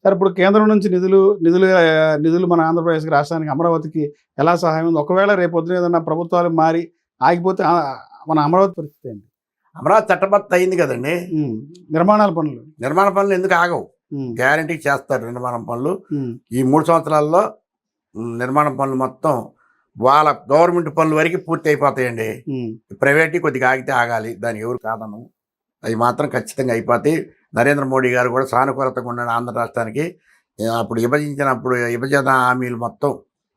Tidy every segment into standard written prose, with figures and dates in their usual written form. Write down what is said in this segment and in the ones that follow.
Sir ఇప్పుడు కేంద్రం నుంచి నిధులు మన ఆంధ్రప్రదేశ్కి రాష్ట్రానికి అమరావతికి ఎలా సహాయం ఉంది? ఒకవేళ రేపు పొద్దున ఏదన్నా ప్రభుత్వాలు మారి ఆగిపోతే మన అమరావతి పరిస్థితి ఏంటి? అమరావతి చట్టబద్ధ అయింది కదండి. నిర్మాణ పనులు ఎందుకు ఆగవు? గ్యారంటీ చేస్తారు నిర్మాణ పనులు. ఈ 3 సంవత్సరాల్లో నిర్మాణ పనులు మొత్తం వాళ్ళ గవర్నమెంట్ పనుల వరకు పూర్తి అయిపోతాయండి. ప్రైవేట్ కొద్దిగా ఆగితే ఆగాలి, దానికి ఎవరు కాదను. అవి మాత్రం ఖచ్చితంగా అయిపోతాయి. నరేంద్ర మోడీ గారు కూడా సానుకూలతగా ఉన్నాడు ఆంధ్ర రాష్ట్రానికి. అప్పుడు విభజన హామీలు మొత్తం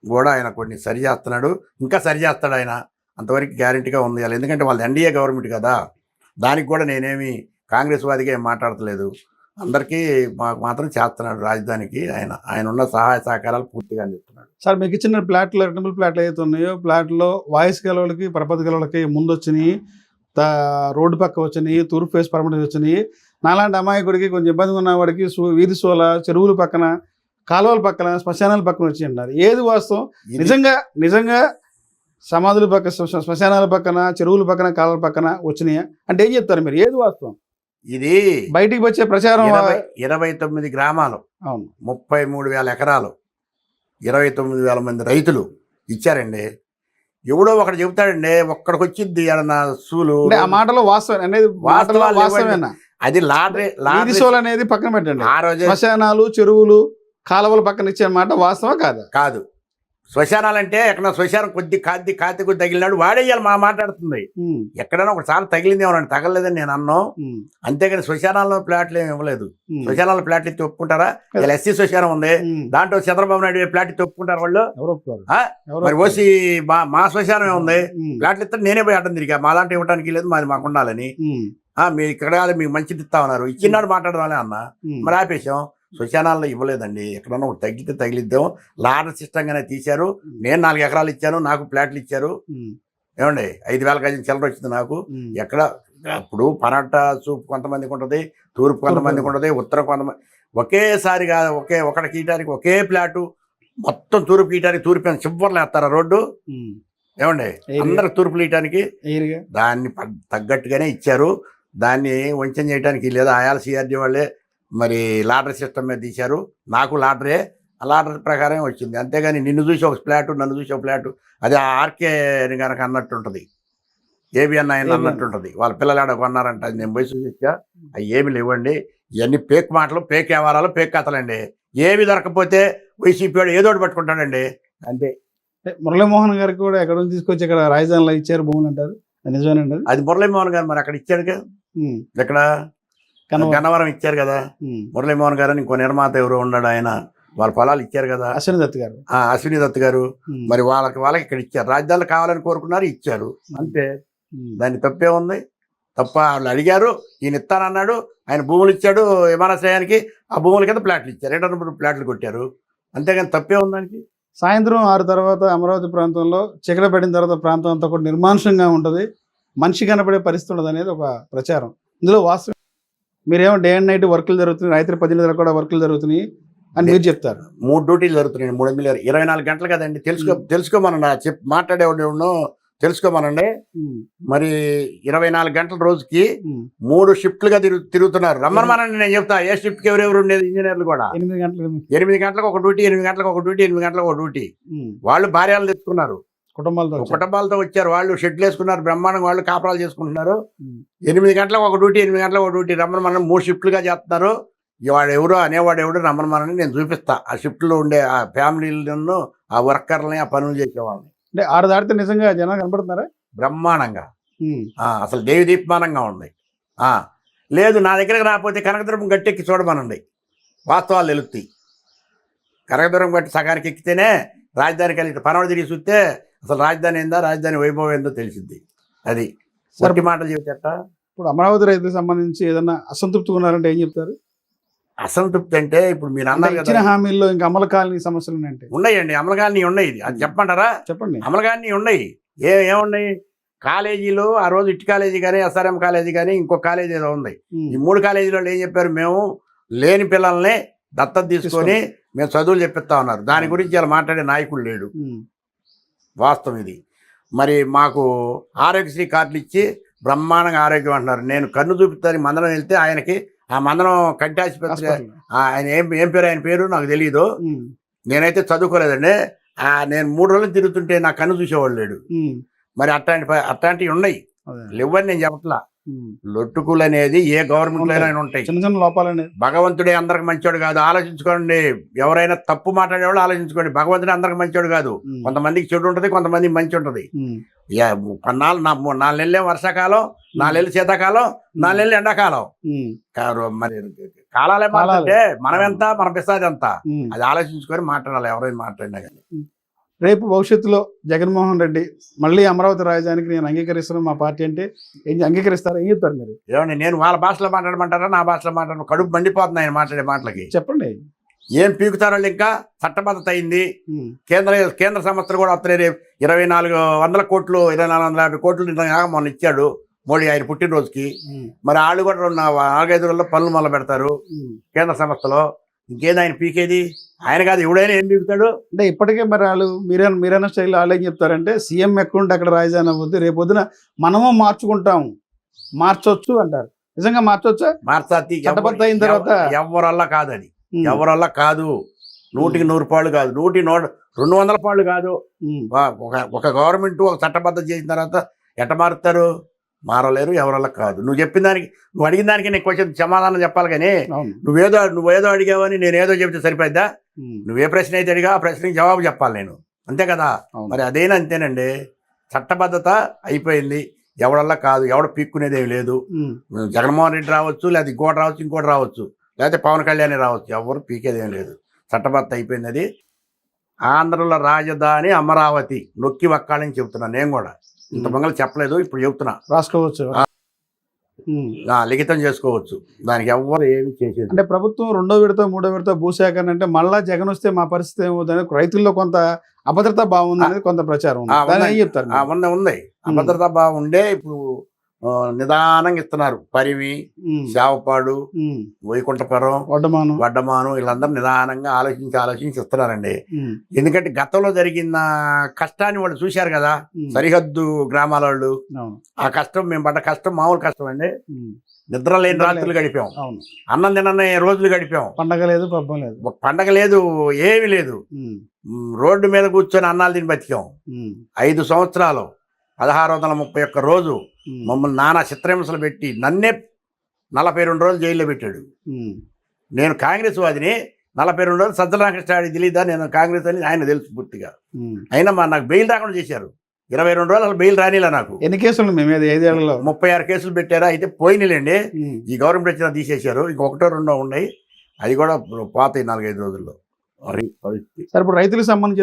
కూడా ఆయన కొన్ని సరి చేస్తున్నాడు, ఇంకా సరి చేస్తాడు ఆయన. అంతవరకు గ్యారంటీగా ఉంది. ఎందుకంటే వాళ్ళది ఎన్డీఏ గవర్నమెంట్ కదా. దానికి కూడా నేనేమి కాంగ్రెస్ వాదిగా ఏం మాట్లాడతలేదు. అందరికీ మాకు మాత్రం చేస్తున్నాడు. రాజధానికి ఆయన ఉన్న సహాయ సహకారాలు పూర్తిగా అందిస్తున్నాడు. సార్ మీకు ఇచ్చిన ప్లాట్లు, రెక్టబుల్ ప్లాట్లు ఏదైతే ఉన్నాయో, ప్లాట్లో వాయిస్ గెలవలకి పరపతి గెలవలకి ముందు వచ్చినాయి, రోడ్డు పక్క వచ్చినాయి, తూర్పు ఫేస్ పర్మిట్ వచ్చినాయి. నాలాంటి అమాయకుడికి కొంచెం ఇబ్బందిగా ఉన్న వాడికి వీధి సోల, చెరువుల పక్కన, కాలువల పక్కన, శ్మశానాల పక్కన వచ్చి అన్నారు. ఏది వాస్తవం? నిజంగా సమాధుల పక్క, శ్మశానాల పక్కన, చెరువుల పక్కన, కాలువల పక్కన వచ్చినాయా అంటే ఏం చెప్తారు మీరు? ఏది వాస్తవం? ఇది బయటికి వచ్చే ప్రచారం 29 గ్రామాలు, అవును, 33,000 ఎకరాలు, 29,000 మంది రైతులు ఇచ్చారండి. ఎవడో ఒకటి చెబుతాడండి, ఒక్కడికి వచ్చింది సూలు. ఆ మాటలో వాస్తవం అనేది వాస్తవేనా? అది లాటరీ అనేది పక్కన పెట్టండి. ఆ రోజు శ్మశానాలు, చెరువులు, కాలువల పక్కన ఇచ్చే మాట వాస్తవం కాదు. శ్మశానాలంటే ఎక్కడ శ్మశానం కాతి కొద్ది తగిలినాడు వాడేయాలి మా మాట్లాడుతుంది. ఎక్కడైనా ఒకసారి తగిలిందేమోనండి, తగలలేదని నేను అన్నాను. అంతేగాని శ్మశానాల్లో ప్లాట్లు ఏమి ఇవ్వలేదు. శ్మశానాల ప్లాట్లు ఇచ్చి ఒప్పుకుంటారా? ఇలా ఎస్సీ శ్మశానం ఉంది, దాంట్లో చంద్రబాబు నాయుడు ప్లాట్ ఇచ్చి ఒప్పుకుంటారు వాళ్ళు? మరి ఓసి మా శ్మశానం ఉంది, ప్లాట్లు ఇస్తే నేనే పోయి అడ్డం తిరిగా. మా దాంట్లో ఇవ్వడానికి లేదు, మాది మాకు ఉండాలని. మీరు ఇక్కడ కాదు, మీకు మంచిది ఇస్తామన్నారు, ఇచ్చినాడు మాట్లాడదామని అన్న. మరి ఆపేశాం. శ్మశానాల్లో ఇవ్వలేదండి. ఎక్కడన్నా ఒకటి తగ్గితే తగిలిద్దాం. లాడర్ సిస్టంగానే తీశారు. నేను 4 ఎకరాలు ఇచ్చాను, నాకు ప్లాట్లు ఇచ్చారు. ఏమండి 5,000 గజం చిల్లర వచ్చింది నాకు. ఎక్కడ అప్పుడు పరాటా సూప్ కొంతమందికి ఉంటుంది, తూర్పు కొంతమందికి ఉంటుంది, ఉత్తరం కొంతమంది. ఒకేసారిగా ఒకటి గీయటానికి ఒకే ప్లాటు మొత్తం తూర్పు గీయటానికి తూర్పు చివర్లు వేస్తారా రోడ్డు? ఏమండి అందరు తూర్పు గీయటానికి దాన్ని తగ్గట్టుగానే ఇచ్చారు. దాన్ని వంచన చేయడానికి లేదా ఆయాల సిఆర్డీ వాళ్ళే మరి లాటరీ సిస్టమ్ మీద తీశారు. నాకు లాటరీ, ఆ లాటరీ ప్రకారం వచ్చింది. అంతేగాని నిన్ను చూసి ఒక ఫ్లాటు, నన్ను చూసి ఒక ఫ్లాటు, అది ఆర్కే కనుక అన్నట్టుంటుంది, ఏబిఎన్ ఆయన అన్నట్టుంటుంది. వాళ్ళ పిల్లలు ఆడ కొన్నారంట, అది నేను పోయి చూసా. అవి ఏమి లేవండి. ఇవన్నీ పేక్ మాటలు, పేక్ వ్యవహారాలు, పేక్ కథలండి. ఏమి దొరకపోతే వైసీపీ వాడు ఏదోటి పట్టుకుంటాడండి, అంతే. మురళీమోహన్ గారికి కూడా ఎక్కడ నుంచి తీసుకొచ్చి ఇక్కడ రాజధానిలో ఇచ్చారు భూములు అంటారు, నిజమేనండి? అది మురళీమోహన్ గారు మరి అక్కడ ఇచ్చాడు కదా, ఇక్కడ గన్నవరం ఇచ్చారు కదా. మురళీమోహన్ గారు అని ఇంకో నిర్మాత ఎవరు ఉన్నాడు, ఆయన వాళ్ళ పొలాలు ఇచ్చారు కదా, అశ్విని దత్ గారు. మరి వాళ్ళకి ఇక్కడ ఇచ్చారు. రాజధానిలో కావాలని కోరుకున్నారు, ఇచ్చారు, అంతే. దాన్ని తప్పే ఉంది? తప్ప వాళ్ళు అడిగారు, ఈయన ఇస్తానన్నాడు, ఆయన భూములు ఇచ్చాడు విమానాశ్రయానికి, ఆ భూముల కింద ప్లాట్లు ఇచ్చారు, రిటర్న్ ప్లాట్లు కొట్టారు, అంతేగాని తప్పే ఉంది దానికి. సాయంత్రం 6 తర్వాత అమరావతి ప్రాంతంలో చీకటి పడిన తర్వాత ప్రాంతం అంతా కూడా నిర్మానుషంగా ఉంటుంది, మనిషి కనపడే పరిస్థితి ఉండదు అనేది ఒక ప్రచారం. ఇందులో వాస్తవం మీరేమో డే అండ్ నైట్ వర్కులు జరుగుతున్నాయి, రాత్రి 10 గంటలకు కూడా వర్కులు జరుగుతున్నాయి అని మీరు చెప్తారు. 3 డ్యూటీలు జరుగుతున్నాయి, 24 గంటలు కదండి. తెలుసుకోమనండి, మాట్లాడేవాడు తెలుసుకోమనండి. మరి 24 గంటల రోజుకి 3 షిఫ్ట్లుగా తిరుగుతున్నారు. రమ్మనమానండి, నేను చెప్తా ఏ షిఫ్ట్కి ఎవరెవరు ఉండేది. ఇంజనీర్లు కూడా 8 గంటలకు ఒక డ్యూటీ, 8 గంటలకు ఒక డ్యూటీ, 8 గంటలకు ఒక డ్యూటీ. వాళ్ళు భార్యలు తెచ్చుకున్నారు, కుటుంబాలతో వచ్చారు, వాళ్ళు షెడ్లు వేసుకున్నారు, బ్రహ్మాండంగా వాళ్ళు కాపురాలు చేసుకుంటున్నారు. 8 గంటలకు ఒక డ్యూటీ, 8 గంటలకు ఒక డ్యూటీ. రమ్మనమానం 3 షిఫ్ట్లుగా చేస్తున్నారు. వాడు ఎవరో అనేవాడు ఎవడో రమ్మనమానని నేను చూపిస్తా. ఆ షిఫ్ట్లో ఉండే ఆ ఫ్యామిలీలను, ఆ వర్కర్లని, ఆ పనులు చేసేవాళ్ళని. అంటే 6 దాటితే నిజంగా జనాలు కనపడుతున్నారా? బ్రహ్మాండంగా, అసలు దేవి దీప్మానంగా ఉంది. లేదు నా దగ్గరకు రాకపోతే కనకదుర్గం గట్టెక్కి చూడమనండి, వాస్తవాలు తెలుస్తాయి. కనకదుర్గం గట్టి సగానికి ఎక్కితేనే రాజధానికి వెళ్ళి పనవడి తిరిగి చూస్తే అసలు రాజధాని ఏందా, రాజధాని వైభవం ఏందో తెలిసింది. అది సరికి మాటలు చెబుతా. ఇప్పుడు అమరావతి రైతులకు సంబంధించి ఏదన్నా అసంతృప్తిగా ఉన్నారంటే ఏం చెప్తారు? అసంతృప్తి అంటే ఇప్పుడు మీరు అన్నారు ఇచ్చిన హామీల్లో ఇంకా అమలు కాలని సమస్యలు ఉన్నాయండి. అమలు కాలని ఉన్నాయి, అది చెప్పంటారా? చెప్పండి. అమలు కాలని ఉన్నాయి. ఏమున్నాయి? కాలేజీలో ఆ రోజు ఇటు కాలేజీ కానీ, ఎస్ఆర్ఎం కాలేజీ కానీ, ఇంకో కాలేజీ ఏదో ఉంది. ఈ 3 కాలేజీలో ఏం చెప్పారు? మేము లేని పిల్లల్ని దత్తత తీసుకొని మేము చదువులు చెప్పిస్తా ఉన్నారు. దాని గురించి ఇలా మాట్లాడే నాయకుడు లేడు. వాస్తవం ఇది. మరి మాకు ఆరోగ్యశ్రీ కార్డులు ఇచ్చి బ్రహ్మాండంగా ఆరోగ్యం అంటున్నారు. నేను కన్ను చూపిస్తానికి మందరం వెళ్తే ఆయనకి ఆ మందనం కంటి ఆసుపత్రి హాస్పిటల్. ఆయన ఏం పేరు ఆయన పేరు నాకు తెలియదు. నేనైతే చదువుకోలేదండి. నేను 3 రోజులు తిరుగుతుంటే నా కన్ను చూసేవాళ్ళు లేడు. మరి అట్లాంటివి ఉన్నాయి, లేవని నేను చెప్పట్లా. లొట్టుకులు అనేది ఏ గవర్నమెంట్ అయినా ఉంటాయి, చిన్న చిన్న లోపాలండి. భగవంతుడే అందరికి మంచోడు కాదు. ఆలోచించుకోండి, ఎవరైనా తప్పు మాట్లాడేవాళ్ళు ఆలోచించుకోండి. భగవంతుడే అందరికి మంచోడు కాదు. కొంతమందికి చెడు ఉంటుంది, కొంతమందికి మంచి ఉంటుంది. కొన్నాళ్ళు 4 నెలలే వర్షాకాలం, 4 నెలలు శీతాకాలం, 4 నెలలు ఎండాకాలం. మరి కాలాలే మాట్లాడితే మనం ఎంత, మన పిస్తాది ఎంత, అది ఆలోచించుకొని మాట్లాడాలి ఎవరైనా మాట్లాడినా కానీ. రేపు భవిష్యత్తులో జగన్మోహన్ రెడ్డి మళ్ళీ అమరావతి రాజధానికి నేను అంగీకరిస్తాను మా పార్టీ అంటే అంగీకరిస్తారా, ఏం చెప్తారు మీరు? ఏమండి, నేను వాళ్ళ భాషలో మాట్లాడమంటారా, నా భాషలో మాట్లాడడం? కడుపు మండిపోతుంది ఆయన మాట్లాడే మాటలకి. చెప్పండి. ఏం పీకుతారో వాళ్ళు. ఇంకా చట్టబద్ధత అయింది. కేంద్ర సంస్థలు కూడా వస్తున్నాయి. 2400 కోట్లు, 2450 కోట్లు మొన్న ఇచ్చాడు మోడీ ఆయన పుట్టినరోజుకి. మరి వాళ్ళు కూడా 4-5 రోజుల్లో పనులు మొదలు పెడతారు కేంద్ర సంస్థలో. ఇంకేది ఆయన పీకేది? ఆయన కాదు, ఎవడైనా ఏం పీకుతాడు అంటే ఇప్పటికే మరి వాళ్ళు మీరైనా స్టైల్లో వాళ్ళు ఏం చెప్తారంటే సీఎం ఎక్కడుంటే అక్కడ రాజధాని అవ్వద్దు, రేపు పొద్దున మనము మార్చొచ్చు అంటారు. నిజంగా మార్చొచ్చా? మార్చాతి చట్టబద్ధ అయిన తర్వాత ఎవరల్లా కాదు, అది ఎవరల్లా కాదు. 100కి 100 పాళ్ళు కాదు, 200 పాళ్ళు కాదు. ఒక గవర్నమెంట్ ఒక చట్టబద్ధ చేసిన తర్వాత ఎట్ట మారుతారు? మారలేరు, ఎవరల్లా కాదు. నువ్వు చెప్పిన దానికి, నువ్వు అడిగిన దానికి నేను క్వశ్చన్ సమాధానం చెప్పాలి కానీ నువ్వేదో అడిగావని నేను ఏదో చెప్తే సరిపోద్దా? నువ్వే ప్రశ్న అయితే అడిగా ఆ ప్రశ్నకి జవాబు చెప్పాలి నేను, అంతే కదా? మరి అదేనా అంతేనండి. చట్టబద్ధత అయిపోయింది, ఎవడల్లా కాదు, ఎవడ పీక్కునేది ఏమి లేదు. జగన్మోహన్ రెడ్డి రావచ్చు, లేదా ఇంకోటి రావచ్చు, లేకపోతే పవన్ కళ్యాణ్ రావచ్చు, ఎవరు పీకేది ఏం లేదు. చట్టబద్ధత అయిపోయింది. అది ఆంధ్రలో రాజధాని అమరావతి, నొక్కి వక్కాలని చెప్తున్నా. నేను కూడా ఇంత మంగళ చెప్పలేదు, ఇప్పుడు చెప్తున్నా. రాసుకోవచ్చు, లిఖితం చేసుకోవచ్చు, దానికి ఎవరు ఏమి చేసేది. అంటే ప్రభుత్వం 2వ విడత 3వ విడత భూసేకరణ అంటే మళ్ళా జగన్ వస్తే మా పరిస్థితి ఏమవుతుంది, రైతుల్లో కొంత అభద్రతా భావం ఉంది అనేది కొంత ప్రచారం ఏం చెప్తారు? ఉంది అభద్రతా భావం ఉండే. ఇప్పుడు నిదానంగా ఇస్తున్నారు. పరివి, శావపాడు, వైకుంఠపురం, వడ్డమాను వీళ్ళందరూ నిదానంగా ఆలోచించి ఇస్తున్నారండి. ఎందుకంటే గతంలో జరిగిన కష్టాన్ని వాళ్ళు చూశారు కదా, సరిహద్దు గ్రామాల వాళ్ళు. ఆ కష్టం, మేము పడ్డ కష్టం మామూలు కష్టం అండి. నిద్ర లేని రాత్రులు గడిపాం, అన్నం తినని రోజులు గడిపాం. పండగ లేదు, పబ్బం లేదు, పండగ లేదు, ఏమీ లేదు. రోడ్డు మీద కూర్చొని అన్నాలు తిని బతికాం 5 సంవత్సరాలు. 1631 రోజు మమ్మల్ని నానా చిత్రహింసలు పెట్టి నన్నే 42 రోజులు జైల్లో పెట్టాడు. నేను కాంగ్రెస్ వాదిని. 42 రోజులు సజ్జల రామకృష్ణారెడ్డి తెలియదా నేను కాంగ్రెస్ అని? ఆయన తెలుసు పూర్తిగా. అయినా నాకు బెయిల్ రాకుండా చేశారు. 22 రోజులు అసలు బెయిల్ రానిలా నాకు. ఎన్ని కేసులు? మేము 5 ఏళ్లలో 36 కేసులు పెట్టారా? అయితే పోయినలేండి, ఈ గవర్నమెంట్ వచ్చినా తీసేశారు. ఇంకొకటో రెండో ఉన్నాయి, అది కూడా పోతాయి 4-5 రోజుల్లో. సార్ ఇప్పుడు రైతులకు సంబంధించి